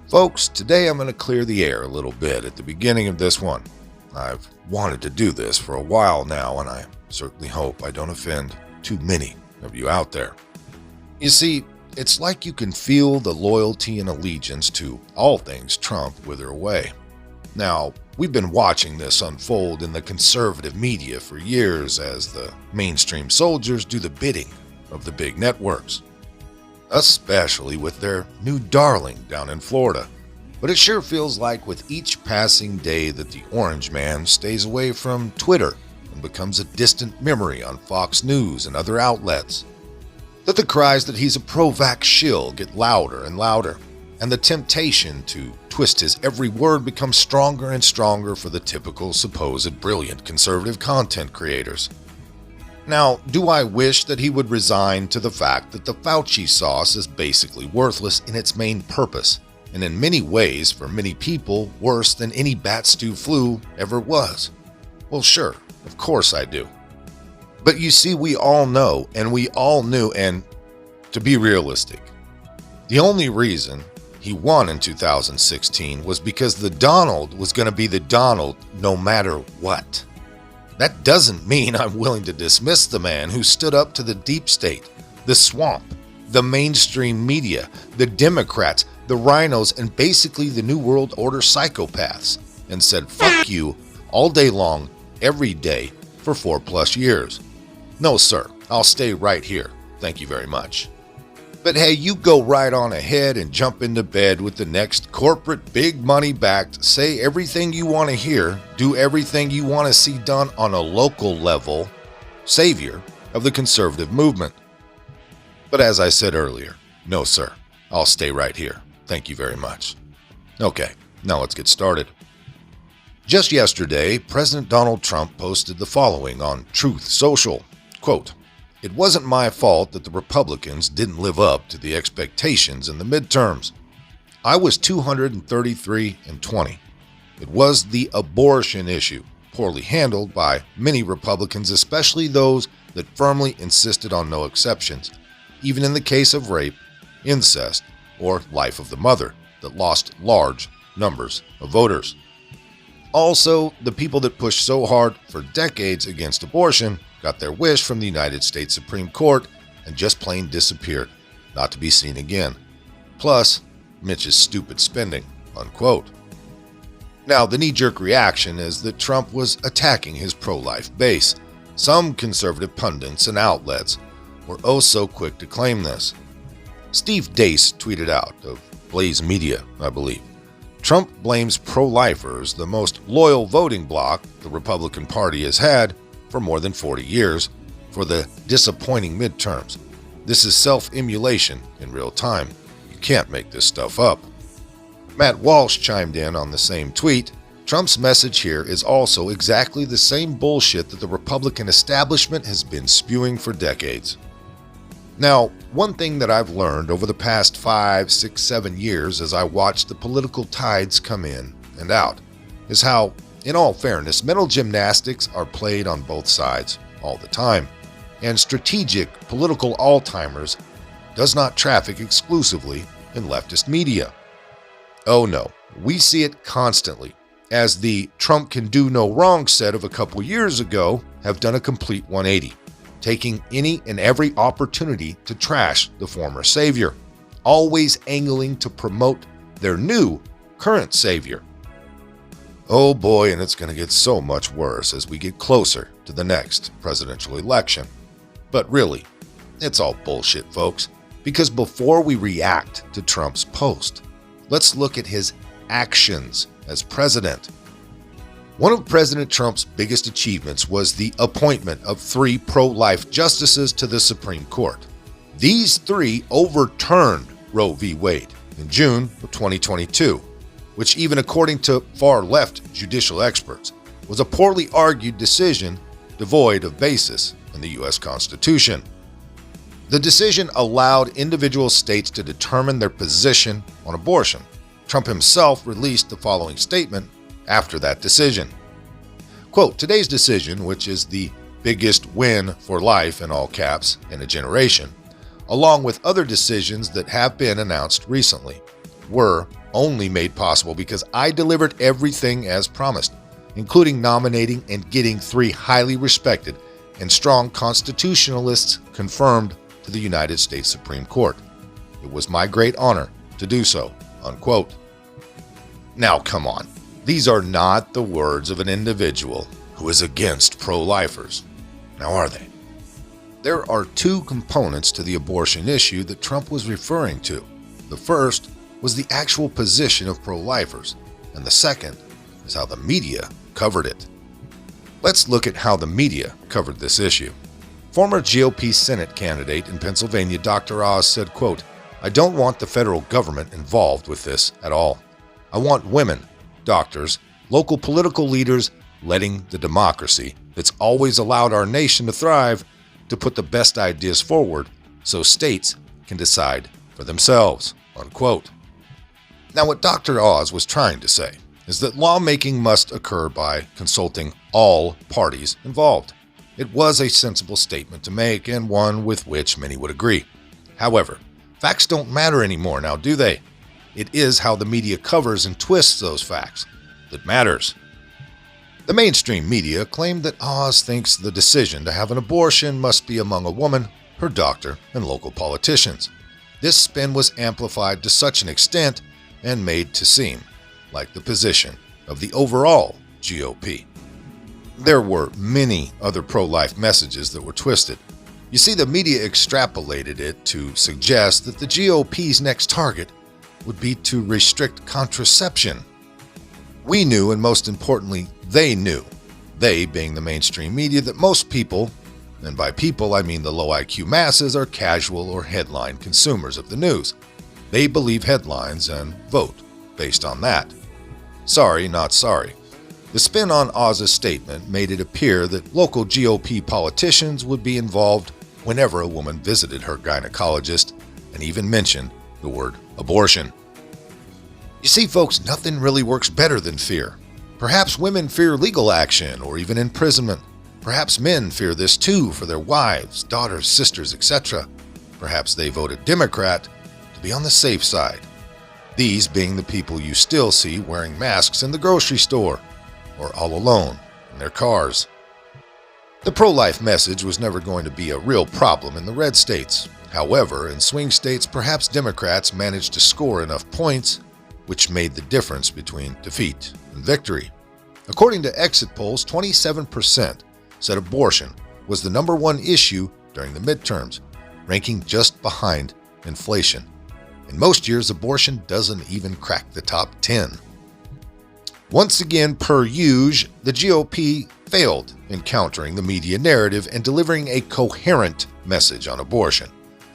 Folks, today I'm going to clear the air a little bit at the beginning of this one. I've wanted to do this for a while now, and I certainly hope I don't offend too many of you out there. You see, it's like you can feel the loyalty and allegiance to all things Trump wither away. Now, we've been watching this unfold in the conservative media for years as the mainstream soldiers do the bidding of the big networks, especially with their new darling down in Florida. But it sure feels like with each passing day that the orange man stays away from Twitter and becomes a distant memory on Fox News and other outlets, that the cries that he's a pro-vax shill get louder and louder, and the temptation to twist his every word becomes stronger and stronger for the typical supposed brilliant conservative content creators. Now, do I wish that he would resign to the fact that the Fauci sauce is basically worthless in its main purpose, and in many ways, for many people, worse than any bat stew flu ever was? Well, sure, of course I do. But you see, we all know, and we all knew, and to be realistic, the only reason he won in 2016 was because the Donald was going to be the Donald no matter what. That doesn't mean I'm willing to dismiss the man who stood up to the deep state, the swamp, the mainstream media, the Democrats, the rhinos, and basically the New World Order psychopaths, and said fuck you all day long, every day, for 4+ years. No, sir, I'll stay right here. Thank you very much. But hey, you go right on ahead and jump into bed with the next corporate big money backed, say everything you want to hear, do everything you want to see done on a local level savior of the conservative movement. But as I said earlier, no sir, I'll stay right here. Thank you very much. Okay, now let's get started. Just yesterday, President Donald Trump posted the following on Truth Social. Quote, "It wasn't my fault that the Republicans didn't live up to the expectations in the midterms. I was 233-20. It was the abortion issue, poorly handled by many Republicans, especially those that firmly insisted on no exceptions, even in the case of rape, incest, or life of the mother, that lost large numbers of voters. Also, the people that pushed so hard for decades against abortion got their wish from the United States Supreme Court and just plain disappeared, not to be seen again. Plus, Mitch's stupid spending," unquote. Now, the knee-jerk reaction is that Trump was attacking his pro-life base. Some conservative pundits and outlets were oh so quick to claim this. Steve Deace tweeted out, of Blaze Media, I believe, "Trump blames pro-lifers, the most loyal voting bloc the Republican Party has had for more than 40 years, for the disappointing midterms. This is self-emulation in real time. You can't make this stuff up." Matt Walsh chimed in on the same tweet. "Trump's message here is also exactly the same bullshit that the Republican establishment has been spewing for decades." Now, one thing that I've learned over the past 5, 6, 7 years as I watch the political tides come in and out is how, in all fairness, mental gymnastics are played on both sides all the time, and strategic political Alzheimer's does not traffic exclusively in leftist media. Oh no, we see it constantly, as the Trump can do no wrong set of a couple years ago have done a complete 180, taking any and every opportunity to trash the former savior, always angling to promote their new current savior. Oh boy, and it's going to get so much worse as we get closer to the next presidential election. But really, it's all bullshit, folks, because before we react to Trump's post, let's look at his actions as president. One of President Trump's biggest achievements was the appointment of 3 pro-life justices to the Supreme Court. These 3 overturned Roe v. Wade in June of 2022, which even according to far-left judicial experts, was a poorly argued decision devoid of basis in the U.S. Constitution. The decision allowed individual states to determine their position on abortion. Trump himself released the following statement after that decision. Quote, "Today's decision, which is the biggest win for life in all caps in a generation, along with other decisions that have been announced recently, were only made possible because I delivered everything as promised, including nominating and getting 3 highly respected and strong constitutionalists confirmed to the United States Supreme Court. It was my great honor to do so." Unquote. Now come on, these are not the words of an individual who is against pro-lifers. Now are they? There are 2 components to the abortion issue that Trump was referring to. The first was the actual position of pro-lifers, and the second is how the media covered it. Let's look at how the media covered this issue. Former GOP Senate candidate in Pennsylvania, Dr. Oz, said, quote, "I don't want the federal government involved with this at all. I want women, doctors, local political leaders letting the democracy that's always allowed our nation to thrive to put the best ideas forward so states can decide for themselves." Unquote. Now, what Dr. Oz was trying to say is that lawmaking must occur by consulting all parties involved. It was a sensible statement to make and one with which many would agree. However, facts don't matter anymore now, do they? It is how the media covers and twists those facts that matters. The mainstream media claimed that Oz thinks the decision to have an abortion must be among a woman, her doctor, and local politicians. This spin was amplified to such an extent and made to seem like the position of the overall GOP. There were many other pro-life messages that were twisted. You see, the media extrapolated it to suggest that the GOP's next target would be to restrict contraception. We knew, and most importantly, they knew, they being the mainstream media, that most people, and by people I mean the low IQ masses, are casual or headline consumers of the news. They believe headlines and vote based on that. Sorry, not sorry. The spin on Oz's statement made it appear that local GOP politicians would be involved whenever a woman visited her gynecologist and even mentioned the word abortion. You see, folks, nothing really works better than fear. Perhaps women fear legal action or even imprisonment. Perhaps men fear this too for their wives, daughters, sisters, etc. Perhaps they voted Democrat to be on the safe side. These being the people you still see wearing masks in the grocery store or all alone in their cars. The pro-life message was never going to be a real problem in the red states. However, in swing states, perhaps Democrats managed to score enough points which made the difference between defeat and victory. According to exit polls, 27% said abortion was the #1 issue during the midterms, ranking just behind inflation. In most years, abortion doesn't even crack the top 10. Once again, per usual, the GOP failed in countering the media narrative and delivering a coherent message on abortion.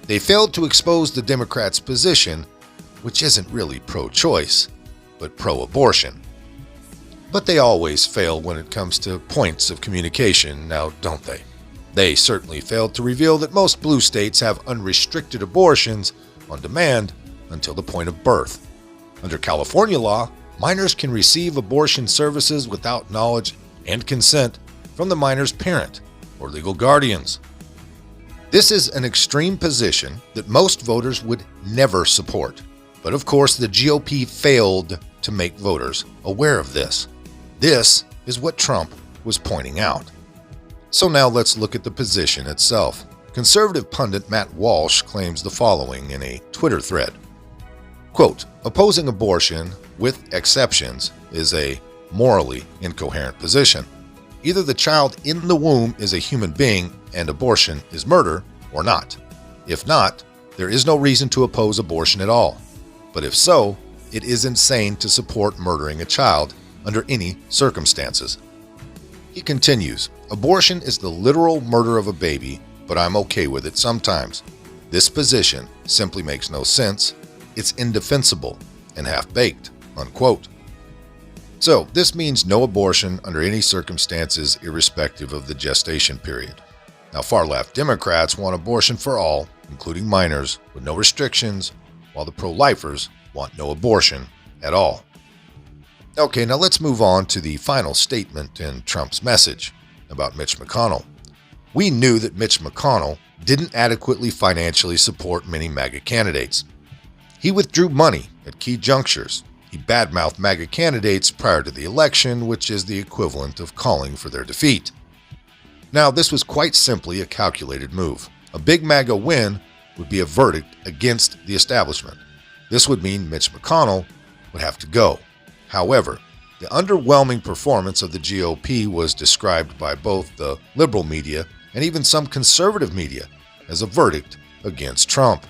They failed to expose the Democrats' position, which isn't really pro-choice, but pro-abortion. But they always fail when it comes to points of communication, now don't they? They certainly failed to reveal that most blue states have unrestricted abortions on demand until the point of birth. Under California law, minors can receive abortion services without knowledge and consent from the minor's parent or legal guardians. This is an extreme position that most voters would never support. But of course, the GOP failed to make voters aware of this. This is what Trump was pointing out. So now let's look at the position itself. Conservative pundit Matt Walsh claims the following in a Twitter thread. Quote, "Opposing abortion with exceptions is a morally incoherent position. Either the child in the womb is a human being and abortion is murder, or not. If not, there is no reason to oppose abortion at all. But if so, it is insane to support murdering a child under any circumstances." He continues, "Abortion is the literal murder of a baby, but I'm okay with it sometimes. This position simply makes no sense. It's indefensible and half-baked." Unquote. So this means no abortion under any circumstances, irrespective of the gestation period. Now, far-left Democrats want abortion for all, including minors, with no restrictions, while the pro-lifers want no abortion at all. Okay, now let's move on to the final statement in Trump's message about Mitch McConnell. We knew that Mitch McConnell didn't adequately financially support many MAGA candidates. He withdrew money at key junctures, He badmouthed MAGA candidates prior to the election, which is the equivalent of calling for their defeat. Now, this was quite simply a calculated move. A big MAGA win would be a verdict against the establishment. This would mean Mitch McConnell would have to go. However, the underwhelming performance of the GOP was described by both the liberal media and even some conservative media as a verdict against Trump.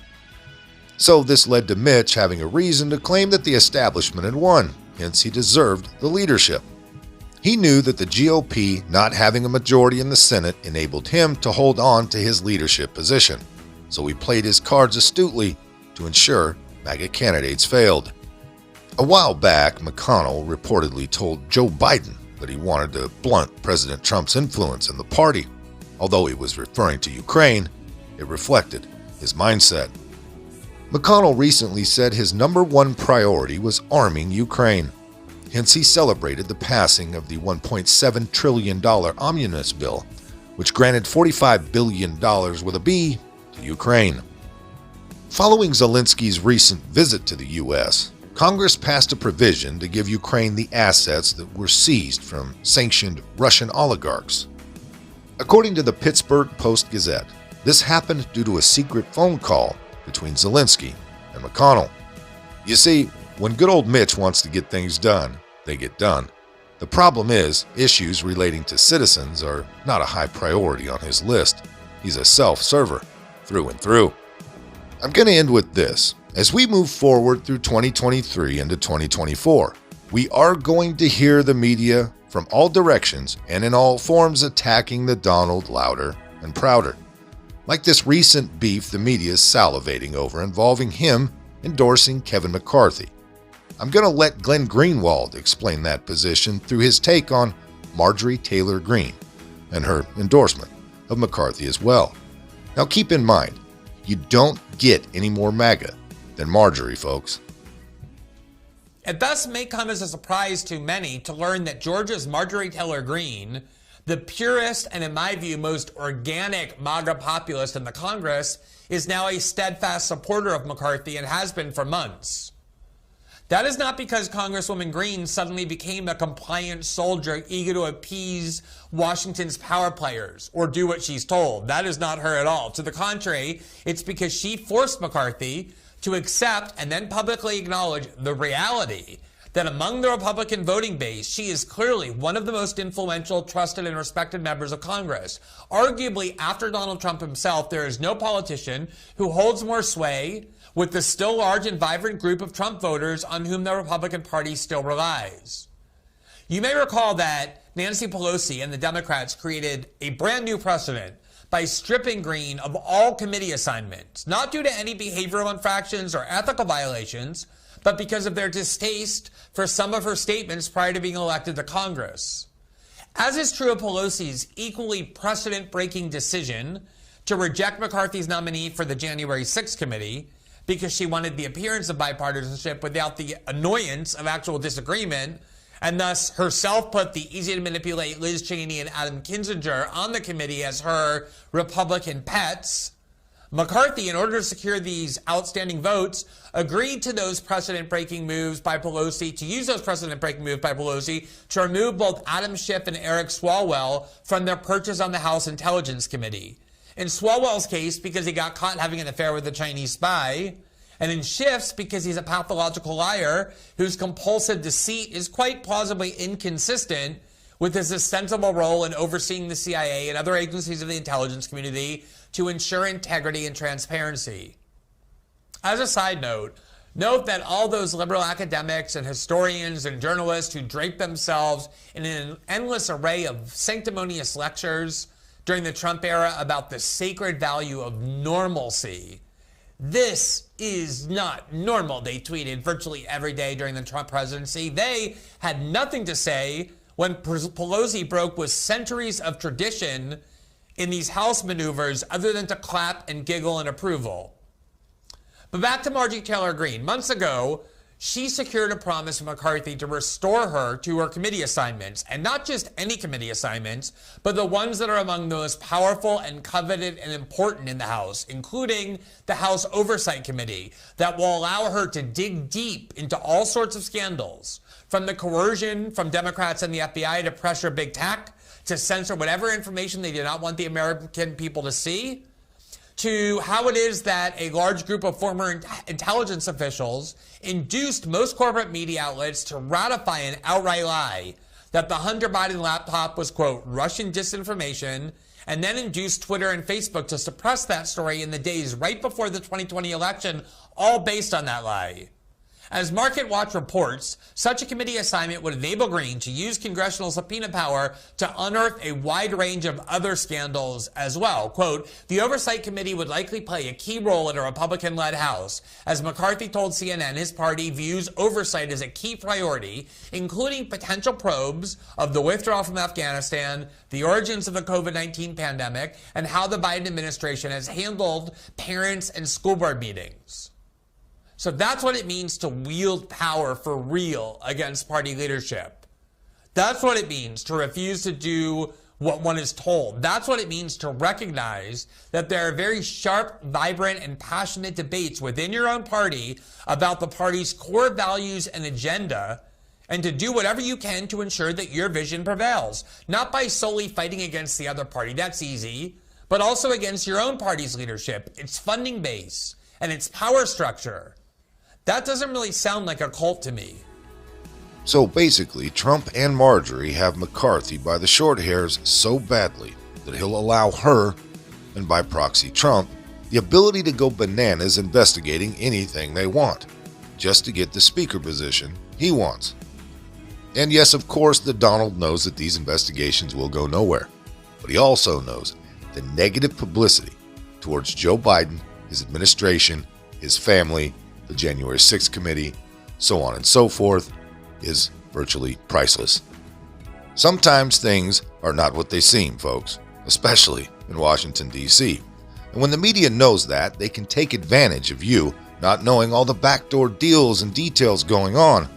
So this led to Mitch having a reason to claim that the establishment had won, hence he deserved the leadership. He knew that the GOP not having a majority in the Senate enabled him to hold on to his leadership position, so he played his cards astutely to ensure MAGA candidates failed. A while back, McConnell reportedly told Joe Biden that he wanted to blunt President Trump's influence in the party. Although he was referring to Ukraine, it reflected his mindset. McConnell recently said his number one priority was arming Ukraine. Hence, he celebrated the passing of the $1.7 trillion omnibus bill, which granted $45 billion with a B to Ukraine. Following Zelensky's recent visit to the U.S., Congress passed a provision to give Ukraine the assets that were seized from sanctioned Russian oligarchs. According to the Pittsburgh Post-Gazette, this happened due to a secret phone call between Zelensky and McConnell. You see, when good old Mitch wants to get things done, they get done. The problem is, issues relating to citizens are not a high priority on his list. He's a self-server, through and through. I'm going to end with this. As we move forward through 2023 into 2024, we are going to hear the media from all directions and in all forms attacking the Donald louder and prouder. Like this recent beef the media is salivating over involving him endorsing Kevin McCarthy. I'm going to let Glenn Greenwald explain that position through his take on Marjorie Taylor Greene and her endorsement of McCarthy as well. Now keep in mind, you don't get any more MAGA than Marjorie, folks. It thus may come as a surprise to many to learn that Georgia's Marjorie Taylor Greene, the purest and, in my view, most organic MAGA populist in the Congress, is now a steadfast supporter of McCarthy and has been for months. That is not because Congresswoman Greene suddenly became a compliant soldier eager to appease Washington's power players or do what she's told. That is not her at all. To the contrary, it's because she forced McCarthy to accept and then publicly acknowledge the reality that among the Republican voting base, she is clearly one of the most influential, trusted, and respected members of Congress. Arguably, after Donald Trump himself, there is no politician who holds more sway with the still large and vibrant group of Trump voters on whom the Republican Party still relies. You may recall that Nancy Pelosi and the Democrats created a brand new precedent by stripping Greene of all committee assignments, not due to any behavioral infractions or ethical violations, but because of their distaste for some of her statements prior to being elected to Congress. As is true of Pelosi's equally precedent-breaking decision to reject McCarthy's nominee for the January 6th committee because she wanted the appearance of bipartisanship without the annoyance of actual disagreement, and thus herself put the easy-to-manipulate Liz Cheney and Adam Kinzinger on the committee as her Republican pets, McCarthy, in order to secure these outstanding votes, agreed to those precedent-breaking moves by Pelosi, to use those precedent-breaking moves by Pelosi to remove both Adam Schiff and Eric Swalwell from their perches on the House Intelligence Committee. In Swalwell's case, because he got caught having an affair with a Chinese spy, and in Schiff's, because he's a pathological liar whose compulsive deceit is quite plausibly inconsistent with his ostensible role in overseeing the CIA and other agencies of the intelligence community to ensure integrity and transparency. As a side note, note that all those liberal academics and historians and journalists who drape themselves in an endless array of sanctimonious lectures during the Trump era about the sacred value of normalcy. This is not normal, they tweeted virtually every day during the Trump presidency. They had nothing to say when Pelosi broke with centuries of tradition in these House maneuvers other than to clap and giggle in approval. But back to Marjorie Taylor Greene. Months ago, she secured a promise from McCarthy to restore her to her committee assignments, and not just any committee assignments, but the ones that are among the most powerful and coveted and important in the House, including the House Oversight Committee, that will allow her to dig deep into all sorts of scandals, from the coercion from Democrats and the FBI to pressure big tech, to censor whatever information they do not want the American people to see, to how it is that a large group of former intelligence officials induced most corporate media outlets to ratify an outright lie that the Hunter Biden laptop was, quote, Russian disinformation, and then induced Twitter and Facebook to suppress that story in the days right before the 2020 election, all based on that lie. As Market Watch reports, such a committee assignment would enable Green to use congressional subpoena power to unearth a wide range of other scandals as well. Quote, the Oversight Committee would likely play a key role in a Republican-led House. As McCarthy told CNN, his party views oversight as a key priority, including potential probes of the withdrawal from Afghanistan, the origins of the COVID-19 pandemic, and how the Biden administration has handled parents and school board meetings. So that's what it means to wield power for real against party leadership. That's what it means to refuse to do what one is told. That's what it means to recognize that there are very sharp, vibrant, and passionate debates within your own party about the party's core values and agenda, and to do whatever you can to ensure that your vision prevails. Not by solely fighting against the other party, that's easy, but also against your own party's leadership, its funding base, and its power structure. That doesn't really sound like a cult to me. So basically, Trump and Marjorie have McCarthy by the short hairs so badly that he'll allow her, and by proxy Trump, the ability to go bananas investigating anything they want, just to get the speaker position he wants. And yes, of course, the Donald knows that these investigations will go nowhere, but he also knows the negative publicity towards Joe Biden, his administration, his family, the January 6th committee, so on and so forth, is virtually priceless. Sometimes things are not what they seem, folks, especially in Washington, D.C. And when the media knows that, they can take advantage of you not knowing all the backdoor deals and details going on,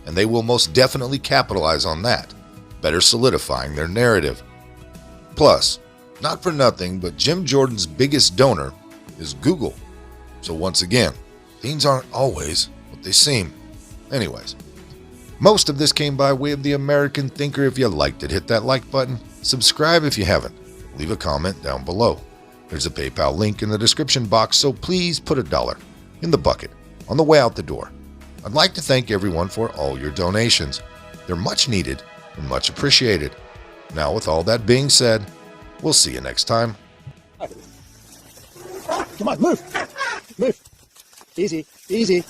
and they will most definitely capitalize on that, better solidifying their narrative. Plus, not for nothing, but Jim Jordan's biggest donor is Google. So once again, things aren't always what they seem. Anyways, most of this came by way of the American Thinker. If you liked it, hit that like button. Subscribe if you haven't. Leave a comment down below. There's a PayPal link in the description box, so please put $1 in the bucket on the way out the door. I'd like to thank everyone for all your donations. They're much needed and much appreciated. Now, with all that being said, we'll see you next time. Come on, move! Move! Easy, easy.